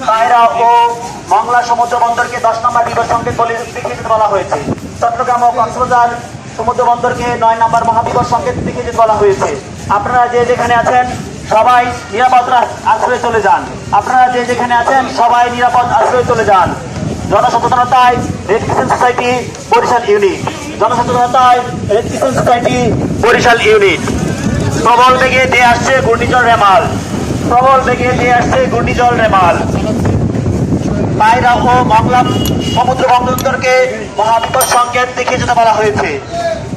পায়রা ও মংলা সমুদ্র বন্দরকে 10 নম্বর বিপদ সংকেত বলে দেখিয়ে যেতে বলা হয়েছে। চট্টগ্রাম ও কক্সবাজার সমুদ্র বন্দরকে 9 নম্বর মহাবিপদ সংকেত দেখিয়ে যেতে বলা হয়েছে। আপনারা যে যেখানে আছেন সবাই নিরাপদ আশ্রয়ে চলে যান। আপনারা যে যেখানে আছেন সবাই নিরাপদ আশ্রয়ে চলে যান। জনসচেতনতায় Red Crescent Society Barishal unit. জনসচেতনতায় Red Crescent Society Barishal unit. প্রবল বেগে দিয়ে আসছে ঘূর্ণিঝড় রেমাল। প্রবল বেগে দিয়ে আসছে ঘূর্ণিঝড় রেমাল। পায়রা ও মংলা সমুদ্র বন্দরকে মহাবিপদ সংকেত দেখিয়ে যেতে বলা হয়েছে।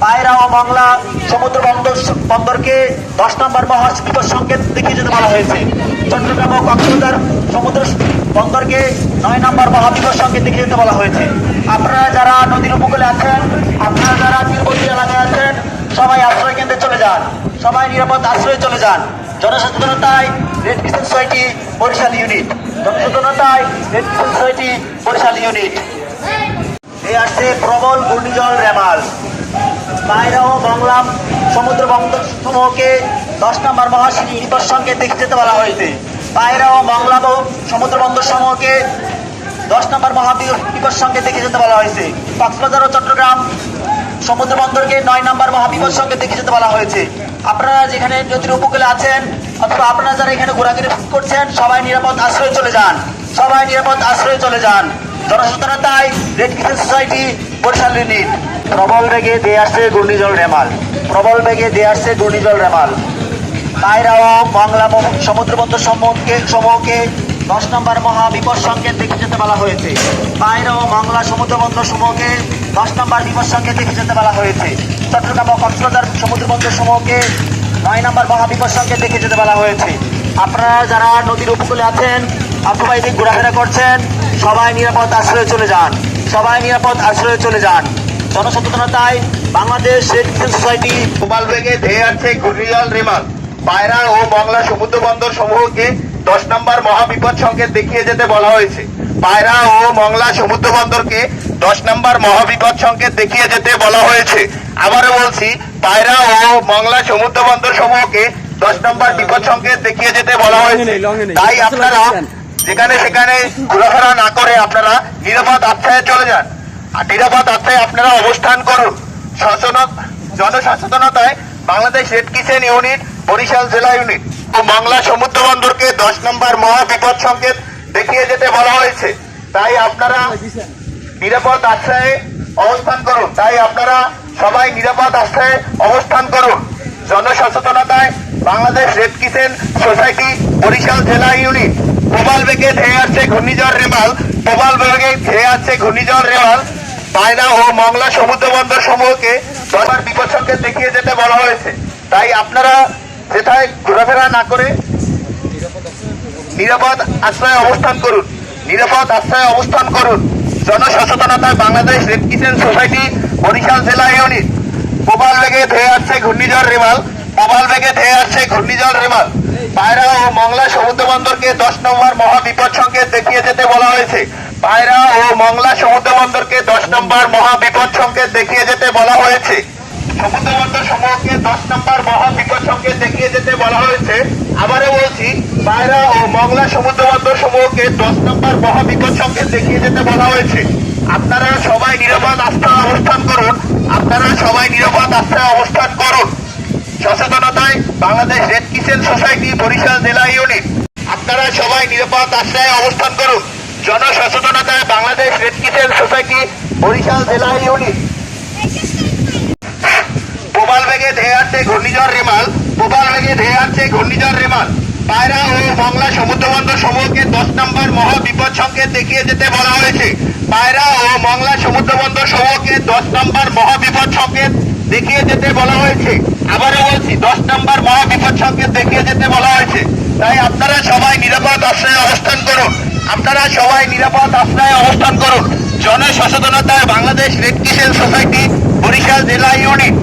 পায়রা ও মংলা সমুদ্র বন্দরকে 10 নম্বর মহাবিপদ সংকেত দেখিয়ে যেতে বলা হয়েছে। চট্টগ্রাম ও কক্সবাজার সমুদ্র বন্দরকে 9 নম্বর মহাবিপদ সংকেত দেখিয়ে যেতে বলা হয়েছে। আপনারা যারা নদীর উপকূলে আছেন, আপনারা যারা তীরবর্তী এলাকায় আছেন, সবাই আশ্রয় কেন্দ্রে চলে যান। সবাই নিরাপদ আশ্রয়ে চলে যান। জনসচেতনতায় Red Crescent Society Barishal unit. জনসচেতনতায় Red Crescent Society Barishal unit. এই আসছে প্রবল ঘূর্ণিঝড় রেমাল। পায়রা ও মংলা সমুদ্র বন্দর সমূহকে 10 নম্বর মহাবিপদ সংকেত দেখে যেতে বলা হয়েছে। পায়রা ও মংলা সমুদ্র বন্দর সমূহকে 10 নম্বর মহাবিপদ সংকেত দেখে যেতে বলা হয়েছে। কক্সবাজার ও চট্টগ্রাম সমুদ্র বন্দরকে 9 নম্বর মহাবিপদ সংকেত দেখে যেতে বলা হয়েছে। আপনারা যেখানে নদীর উপকূলে আছেন অথবা আপনারা যারা এখানে ঘোরাঘুরি করছেন সবাই নিরাপদ আশ্রয়ে চলে যান। সবাই নিরাপদ আশ্রয়ে চলে যান। জনসচেতনতায় Red Crescent Society Barishal unit. প্রবল বেগে দিয়ে আসছে ঘূর্ণিঝড় রেমাল। প্রবল বেগে দিয়ে আসছে ঘূর্ণিঝড় রেমাল। পায়রা ও মংলা সমুদ্র বন্দর সমূহকে 10 নম্বর মহাবিপদ সংকেত দেখে যেতে বলা হয়েছে। পায়রা ও মংলা সমুদ্র বন্দর সমূহকে 10 নম্বর বিপদ সংকেত দেখে যেতে বলা হয়েছে। চট্টগ্রাম ও কক্সবাজার সমুদ্র বন্দর সমূহকে 9 নম্বর মহাবিপদ সংকেত দেখে যেতে বলা হয়েছে। আপনারা যারা নদীর উপকূলে আছেন অথবা এদিকে ঘোরাফেরা করছেন সবাই নিরাপদ আশ্রয়ে চলে যান। সবাই নিরাপদ আশ্রয়ে চলে যান। জনসচেতনতায় বাংলাদেশ রেড ক্রিসেন্ট সোসাইটি। প্রবল বেগে ধেয়ে আছে ঘূর্ণিঝড় রেমাল। পায়রা ও মংলা সমুদ্র বন্দর সমূহকে 10 নম্বর মহাবিপদ সংকেত দেখিয়ে যেতে বলা হয়েছে। পায়রা ও মংলা সমুদ্র বন্দরকে 10 নম্বর মহাবিপদ সংকেত দেখিয়ে যেতে বলা হয়েছে। আবারও বলছি, পায়রা ও মংলা সমুদ্র বন্দর সমূহকে 10 নম্বর বিপদ সংকেত দেখিয়ে যেতে বলা হয়েছে। তাই আপনারা যেখানে সেখানে ঘোরাফেরা না করে আপনারা নিরাপদ আশ্রয়ে চলে যান। আর নিরাপদ আশ্রয়ে আপনারা অবস্থান করুন। জনসচেতনতায় Bangladesh Red Crescent unit Barishal জেলা ইউনিট ও মংলা সমুদ্র বন্দরকে 10 নম্বর মহাবিপদ সংকেত দেখিয়ে যেতে বলা হয়েছে। তাই আপনারা নিরাপদ আশ্রয়ে অবস্থান করুন। তাই আপনারা সবাই নিরাপদ আশ্রয়ে অবস্থান করুন। জনসচেতনতায় Bangladesh Red Crescent Society Barishal জেলা ইউনিট। প্রবল বেগে ধেয়ে আসছে ঘূর্ণিঝড় রেমাল। প্রবল বেগে ধেয়ে আসছে ঘূর্ণিঝড় রেমাল। পায়রা ও মংলা সমুদ্র বন্দর সমূহকে 10 নম্বর বিপদ সংকেত দেখিয়ে যেতে বলা হয়েছে। তাই আপনারা যেথায় ঘোরাফেরা না করে নিরাপদ আশ্রয়ে অবস্থান করুন। নিরাপদ আশ্রয়ে অবস্থান করুন। জনসচেতনতায় Bangladesh Red Crescent Society Barishal জেলা ইউনিট। প্রবল বেগে ধেয়ে আসছে ঘূর্ণিঝড় রেমাল। প্রবল বেগে ধেয়ে আসছে ঘূর্ণিঝড় রেমাল। পায়রা ও মংলা সমুদ্র বন্দরকে 10 নম্বর মহাবিপদ সংকেত দেখিয়ে যেতে বলা হয়েছে। পায়রা ও মংলা সমুদ্র বন্দরকে 10 নম্বর মহাবিপদ সংকেত দেখিয়ে যেতে বলা হয়েছে। সমুদ্র বন্দর সমূহকে 10 নম্বর মহাবিপদ সংকেত দেখিয়ে যেতে বলা হয়েছে। আবারও বলছি, পায়রা ও মংলা সমুদ্র বন্দর সমূহকে 10 নম্বর মহাবিপদ সংকেত দেখিয়ে যেতে বলা হয়েছে। আপনারা সবাই নিরাপদ আশ্রয়ে অবস্থান করুন। আপনারা সবাই নিরাপদ আশ্রয়ে অবস্থান করুন। সচেতনতায় Bangladesh Red Crescent Society Barishal জেলা ইউনিট। আপনারা সবাই নিরাপদ আশ্রয়ে অবস্থান করুন। জনসচেতনতায় Bangladesh Red Crescent Society Barishal জেলা ইউনিট। প্রবল বেগে ধেয়ে আসছে ঘূর্ণিঝড় রেমাল। প্রবল বেগে ধেয়ে আসছে ঘূর্ণিঝড় রেমাল। পায়রা ও মংলা সমুদ্র বন্দর সমূহকে 10 নম্বর মহাবিপদ সংকেত দেখিয়ে যেতে বলা হয়েছে। পায়রা ও মংলা সমুদ্র বন্দর সমূহকে 10 নম্বর মহাবিপদ সংকেত দেখিয়ে যেতে বলা হয়েছে। আবারও বলছি, 10 নম্বর মহাবিপদ সংকেত দেখিয়ে যেতে বলা হয়েছে। তাই আপনারা সবাই নিরাপদ আশ্রয়ে অবস্থান করুন। আপনারা সবাই নিরাপদ আশ্রয়ে অবস্থান করুন। জনসচেতনতায় Bangladesh Red Crescent Society Barishal জেলা ইউনিট।